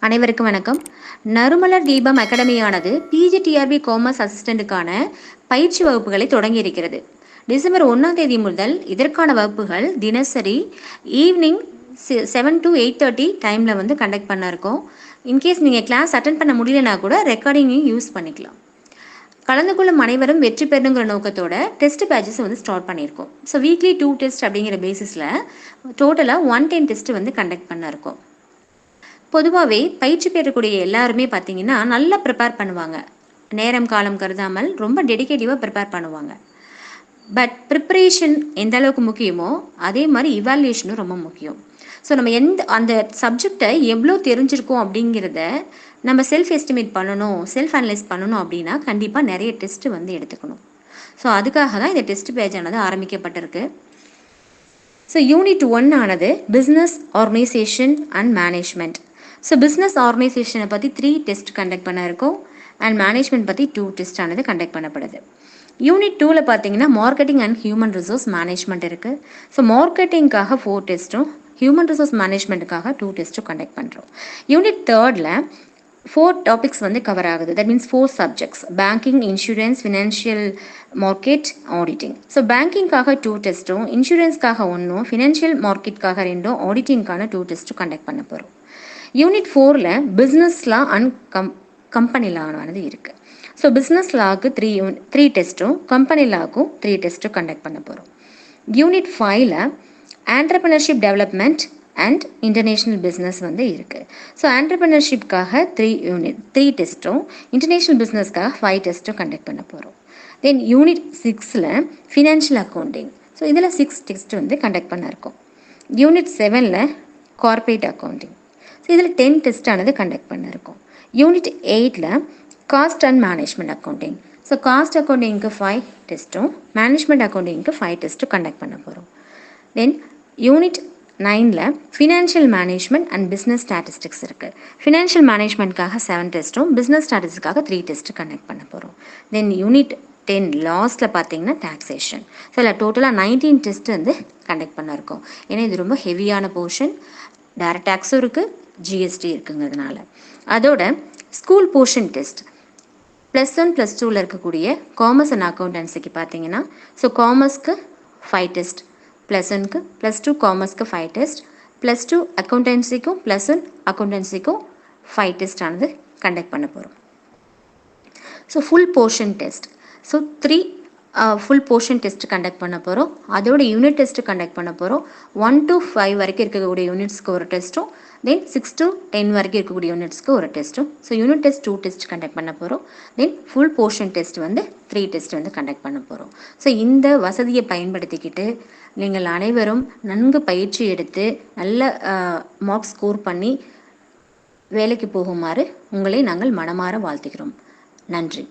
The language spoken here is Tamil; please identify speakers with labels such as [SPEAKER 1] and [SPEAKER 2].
[SPEAKER 1] அனைவருக்கும் வணக்கம். நறுமலர் தீபம் அகாடமியானது பிஜிடிஆர்பி காமர்ஸ் அசிஸ்டண்ட்டுக்கான பயிற்சி வகுப்புகளை தொடங்கி இருக்கிறது. டிசம்பர் 1ஆம் தேதி முதல் இதற்கான வகுப்புகள் தினசரி ஈவினிங் 7 to 8:30 டைமில் கண்டக்ட் பண்ண இருக்கோம். இன்கேஸ் நீங்கள் கிளாஸ் அட்டன் பண்ண முடியலனா கூட ரெக்கார்டிங்கையும் யூஸ் பண்ணிக்கலாம். கலந்து கொள்ளும் அனைவரும் வெற்றி பெறணுங்கிற நோக்கத்தோட டெஸ்ட் பேட்சஸ் ஸ்டார்ட் பண்ணியிருக்கோம். ஸோ வீக்லி 2 டெஸ்ட் அப்படிங்கிற பேசிஸில் டோட்டலாக 110 டெஸ்ட் கண்டக்ட் பண்ண இருக்கோம். பொதுவாகவே பயிற்சி பெறக்கூடிய எல்லாருமே பார்த்தீங்கன்னா நல்லா ப்ரிப்பேர் பண்ணுவாங்க. நேரம் காலம் கருதாமல் ரொம்ப டெடிகேட்டிவாக ப்ரிப்பேர் பண்ணுவாங்க. பட் ப்ரிப்பரேஷன் எந்த அளவுக்கு முக்கியமோ அதே மாதிரி இவாலுவேஷனும் ரொம்ப முக்கியம். ஸோ நம்ம அந்த சப்ஜெக்டை எவ்வளோ தெரிஞ்சிருக்கோம் அப்படிங்கிறத நம்ம செல்ஃப் எஸ்டிமேட் பண்ணணும், செல்ஃப் அனலைஸ் பண்ணணும் அப்படின்னா கண்டிப்பாக நிறைய டெஸ்ட்டு எடுத்துக்கணும். ஸோ அதுக்காக தான் இந்த டெஸ்ட் பேட்ச் ஆனது ஆரம்பிக்கப்பட்டிருக்கு. ஸோ யூனிட் 1 ஆனது business organisation and management. So business ஆர்கனைசேஷனை பற்றி 3 டெஸ்ட் கண்டக்ட் பண்ண இருக்கோம் அண்ட் மேனேஜ்மெண்ட் பற்றி 2 டெஸ்ட் ஆனது கண்டக்ட் பண்ணப்படுது. யூனிட் 2ல் பார்த்தீங்கன்னா marketing and human resource management இருக்குது. ஸோ மார்க்கெட்டிங்காக 4 டெஸ்ட்டும் ஹியூமன் ரிசோர்ஸ் மேனேஜ்மெண்ட்டுக்காக 2 டெஸ்ட்டும் கண்டக்ட் பண்ணுறோம். யூனிட் 3ல் 4 டாபிக்ஸ் கவர் ஆகுது. That means 4 subjects: banking, insurance, financial market, auditing. So பேங்கிங்காக 2 டெஸ்ட்டும், இன்சூரன்ஸ்க்காக 1, ஃபினான்ஷியல் மார்க்கெட்காக 2, ஆடிட்டிங்கான 2 டெஸ்ட்டும் கண்டக்ட் பண்ண போகிறோம். யூனிட் 4ல் பிஸ்னஸ் லா அண்ட் கம்பெனி லாவானது இருக்குது. ஸோ பிஸ்னஸ் லாவுக்கு 3 டெஸ்ட்டும், கம்பெனி லாவுக்கும் 3 டெஸ்ட்டும் கண்டக்ட் பண்ண போகிறோம். யூனிட் 5ல் entrepreneurship development and international business இருக்குது. ஸோ ஆண்டர்பிரினர்ஷிப்காக 3 டெஸ்ட்டும், இன்டர்நேஷ்னல் பிஸ்னஸ்க்காக 5 டெஸ்ட்டும் கண்டக்ட் பண்ண போகிறோம். தென் யூனிட் 6ல் ஃபினான்ஷியல் அக்கௌண்டிங். ஸோ இதில் 6 டெஸ்ட் கண்டக்ட் பண்ண இருக்கோம். யூனிட் 7ல் கார்பரேட் அக்கௌண்டிங். ஸோ இதில் 10 டெஸ்ட் ஆனது கண்டக்ட் பண்ண இருக்கோம். யூனிட் 8ல் cost and management accounting. So cost அக்கௌண்டிங்க்கு 5 டெஸ்ட்டும், மேனேஜ்மெண்ட் அக்கௌண்டிங்க்கு 5 டெஸ்ட்டும் கண்டக்ட் பண்ண போகிறோம். தென் யூனிட் 9ல் financial management and business statistics இருக்குது. ஃபினான்ஷியல் மேனேஜ்மெண்ட்காக 7 டெஸ்ட்டும், பிஸ்னஸ் ஸ்டாட்டிஸ்டிக்காக 3 டெஸ்ட்டு கண்டக்ட் பண்ண போகிறோம். தென் யூனிட் 10 லாஸ்ட்டில் பார்த்தீங்கன்னா டாக்ஸேஷன். ஸோ இதில் டோட்டலாக 19 டெஸ்ட் கண்டக்ட் பண்ண இருக்கோம். ஏன்னா இது ரொம்ப ஹெவியான போர்ஷன். டைரக்ட் டேக்ஸும் இருக்குது, ஜிஎஸ்டி இருக்குங்கிறதுனால. அதோட ஸ்கூல் போர்ஷன் டெஸ்ட் +1 +2ல் இருக்கக்கூடிய காமர்ஸ் அண்ட் அக்கௌண்டன்சிக்கு பார்த்தீங்கன்னா, ஸோ காமர்ஸ்க்கு 5 டெஸ்ட், +1க்கு, +2 காமர்ஸ்க்கு 5 டெஸ்ட், +2 அக்கௌண்டன்சிக்கும் +1 அக்கௌண்டன்சிக்கும் 5 டெஸ்ட் ஆனது கண்டக்ட் பண்ண போகிறோம். So full portion test, so 3 full portion test conduct பண்ண போகிறோம். அதோட யூனிட் டெஸ்ட்டு கண்டக்ட் பண்ண போகிறோம். 1 to 5 வரைக்கும் இருக்கக்கூடிய யூனிட்ஸ்க்கு ஒரு டெஸ்ட்டும், தென் 6 to 10 வரைக்கும் இருக்கக்கூடிய யூனிட்ஸ்க்கு ஒரு டெஸ்ட்டும். So unit test 2 test conduct பண்ண போகிறோம். Then full portion test 3 test conduct பண்ண போகிறோம். ஸோ இந்த வசதியை பயன்படுத்திக்கிட்டு நீங்கள் அனைவரும் நன்கு பயிற்சி எடுத்து நல்ல மார்க்ஸ் ஸ்கோர் பண்ணி வேலைக்கு போகுமாறு உங்களை நாங்கள் மனமாற வாழ்த்துகிறோம். நன்றி.